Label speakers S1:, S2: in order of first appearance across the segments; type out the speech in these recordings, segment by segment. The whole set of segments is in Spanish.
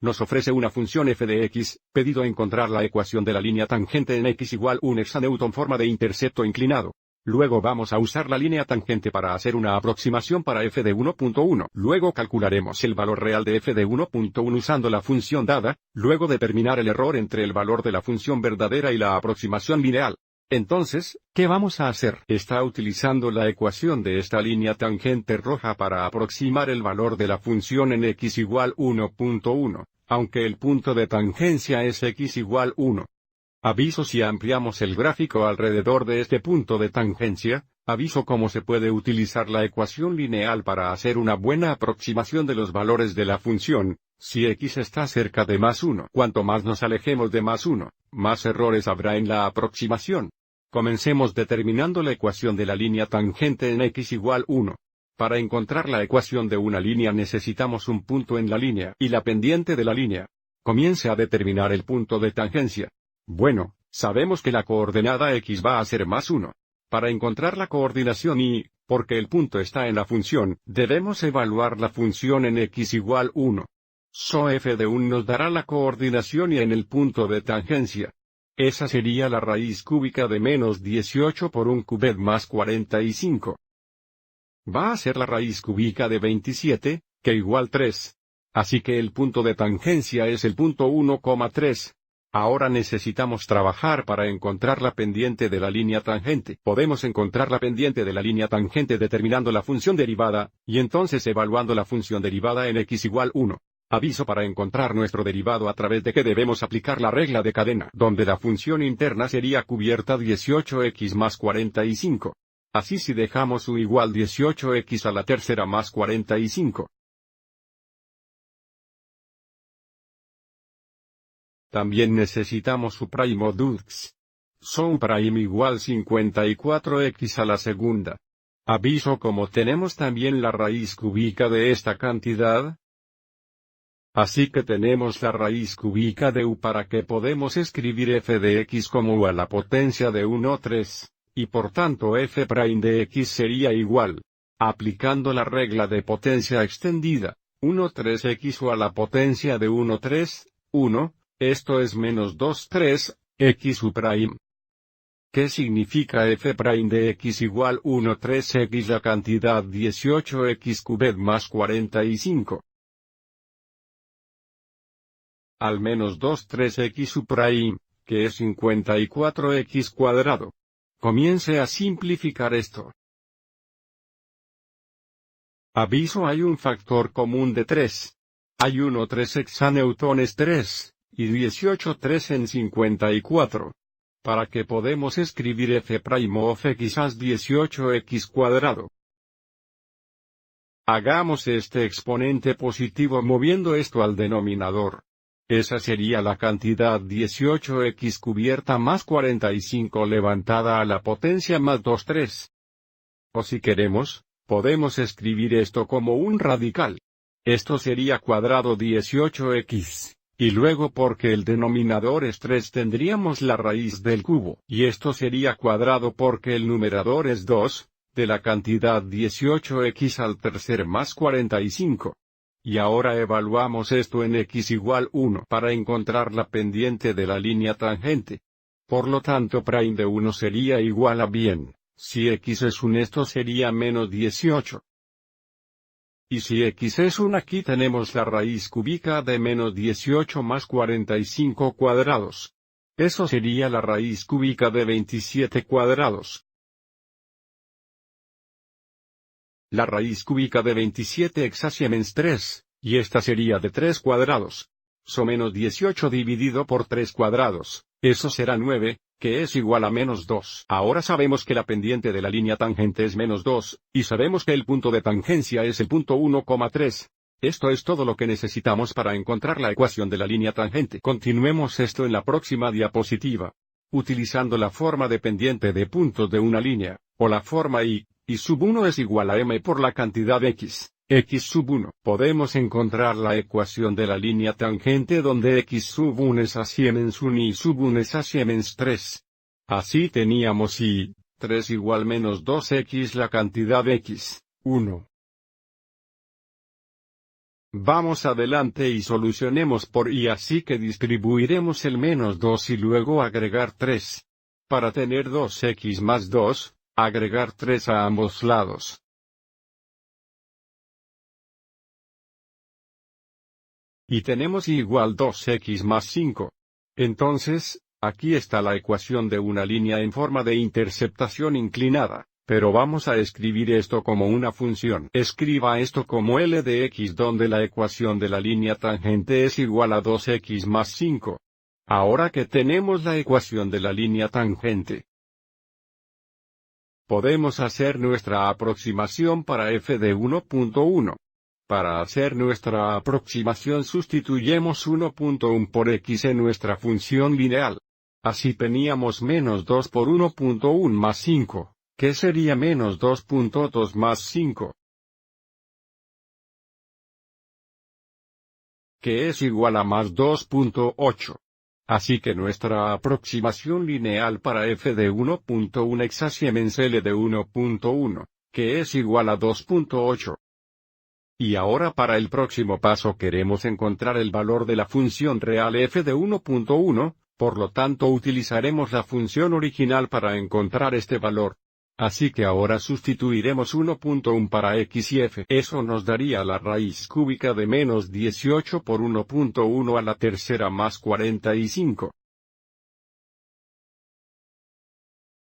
S1: Nos ofrece una función f de x, pedido encontrar la ecuación de la línea tangente en x igual 1 hexanewton forma de intercepto inclinado. Luego vamos a usar la línea tangente para hacer una aproximación para f de 1.1. Luego calcularemos el valor real de f de 1.1 usando la función dada, luego determinar el error entre el valor de la función verdadera y la aproximación lineal. Entonces, ¿qué vamos a hacer? Está utilizando la ecuación de esta línea tangente roja para aproximar el valor de la función en x igual 1.1, aunque el punto de tangencia es x igual 1. Aviso si ampliamos el gráfico alrededor de este punto de tangencia, aviso cómo se puede utilizar la ecuación lineal para hacer una buena aproximación de los valores de la función, si x está cerca de más 1. Cuanto más nos alejemos de más 1, más errores habrá en la aproximación. Comencemos determinando la ecuación de la línea tangente en x igual 1. Para encontrar la ecuación de una línea necesitamos un punto en la línea y la pendiente de la línea. Comience a determinar el punto de tangencia. Bueno, sabemos que la coordenada x va a ser más 1. Para encontrar la coordinación y, porque el punto está en la función, debemos evaluar la función en x igual 1. So f de 1 nos dará la coordinación y en el punto de tangencia. Esa sería la raíz cúbica de menos 18 por 1 cubed más 45. Va a ser la raíz cúbica de 27, que igual 3. Así que el punto de tangencia es el punto 1,3. Ahora necesitamos trabajar para encontrar la pendiente de la línea tangente. Podemos encontrar la pendiente de la línea tangente determinando la función derivada, y entonces evaluando la función derivada en x igual 1. Aviso para encontrar nuestro derivado a través de que debemos aplicar la regla de cadena, donde la función interna sería cubierta 18x más 45. Así si dejamos u igual 18x a la tercera más 45. También necesitamos su primo dux. So prime igual 54x a la segunda. Aviso como tenemos también la raíz cúbica de esta cantidad. Así que tenemos la raíz cúbica de u para que podemos escribir f de x como u a la potencia de 1,3, y por tanto f prime de x sería igual, aplicando la regla de potencia extendida, 1,3x u a la potencia de 1,3, 1. Esto es menos 2,3, x u prime. ¿Qué significa f prime de x igual 1,3x la cantidad 18x cubed más 45? Al menos 2,3x u prime, que es 54x cuadrado. Comience a simplificar esto. Aviso hay un factor común de 3. Hay 1,3 hexanewtones 3. Y 18,3 en 54. Para que podemos escribir f prime of x as 18x cuadrado. Hagamos este exponente positivo moviendo esto al denominador. Esa sería la cantidad 18x cubierta más 45 levantada a la potencia más 2,3. O si queremos, podemos escribir esto como un radical. Esto sería cuadrado 18x. Y luego porque el denominador es 3 tendríamos la raíz del cubo. Y esto sería cuadrado porque el numerador es 2, de la cantidad 18x al tercer más 45. Y ahora evaluamos esto en x igual 1 para encontrar la pendiente de la línea tangente. Por lo tanto prime de 1 sería igual a bien, si x es un esto sería menos 18. Y si x es 1 aquí tenemos la raíz cúbica de menos 18 más 45 cuadrados. Eso sería la raíz cúbica de 27 cuadrados. La raíz cúbica de 27 hexasiemens 3, y esta sería de 3 cuadrados. So menos 18 dividido por 3 cuadrados, eso será 9, que es igual a menos 2. Ahora sabemos que la pendiente de la línea tangente es menos 2, y sabemos que el punto de tangencia es el punto 1,3. Esto es todo lo que necesitamos para encontrar la ecuación de la línea tangente. Continuemos esto en la próxima diapositiva. Utilizando la forma dependiente de puntos de una línea, o la forma y sub 1 es igual a m por la cantidad x sub 1. Podemos encontrar la ecuación de la línea tangente donde x sub 1 es a siemens 1 y sub 1 es a siemens 3. Así teníamos y 3 igual menos 2x la cantidad x, 1. Vamos adelante y solucionemos por y, así que distribuiremos el -2 y luego agregar 3. Para tener 2x más 2, agregar 3 a ambos lados. Y tenemos igual 2x más 5. Entonces, aquí está la ecuación de una línea en forma de interceptación inclinada. Pero vamos a escribir esto como una función. Escriba esto como L de x, donde la ecuación de la línea tangente es igual a 2x más 5. Ahora que tenemos la ecuación de la línea tangente, podemos hacer nuestra aproximación para f de 1.1. Para hacer nuestra aproximación sustituyemos 1.1 por x en nuestra función lineal. Así teníamos -2 por 1.1 más 5. ¿Qué sería -2.2 más 5? Que es igual a más 2.8. Así que nuestra aproximación lineal para f de 1.1 exactamente L de 1.1, que es igual a 2.8. Y ahora para el próximo paso queremos encontrar el valor de la función real f de 1.1, por lo tanto utilizaremos la función original para encontrar este valor. Así que ahora sustituiremos 1.1 para x y f. Eso nos daría la raíz cúbica de -18 por 1.1 a la tercera más 45.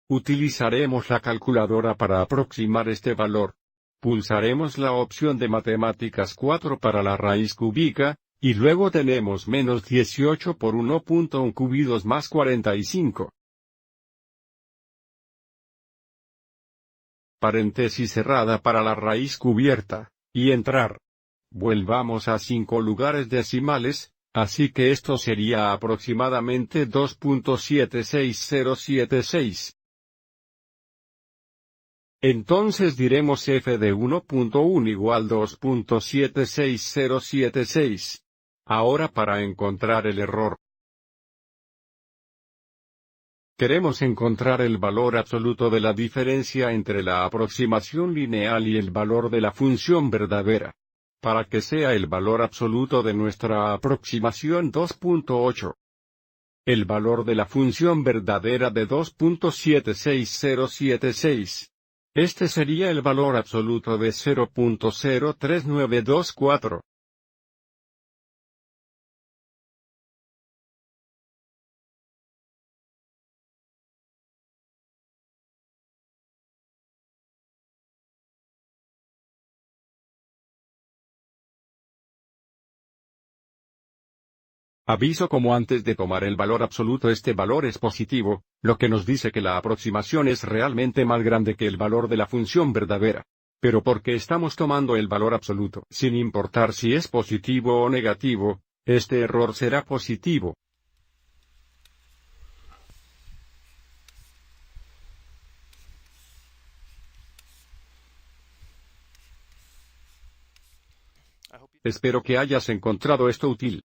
S1: Utilizaremos la calculadora para aproximar este valor. Pulsaremos la opción de Matemáticas 4 para la raíz cúbica, y luego tenemos -18 por 1.1 cubidos más 45. Paréntesis cerrada para la raíz cubierta, y entrar. Vuelvamos a 5 lugares decimales, así que esto sería aproximadamente 2.76076. Entonces diremos f de 1.1 igual 2.76076. Ahora para encontrar el error, queremos encontrar el valor absoluto de la diferencia entre la aproximación lineal y el valor de la función verdadera. Para que sea el valor absoluto de nuestra aproximación 2.8. El valor de la función verdadera de 2.76076. Este sería el valor absoluto de 0.03924. Aviso: como antes de tomar el valor absoluto este valor es positivo, lo que nos dice que la aproximación es realmente más grande que el valor de la función verdadera. Pero porque estamos tomando el valor absoluto, sin importar si es positivo o negativo, este error será positivo. Espero que hayas encontrado esto útil.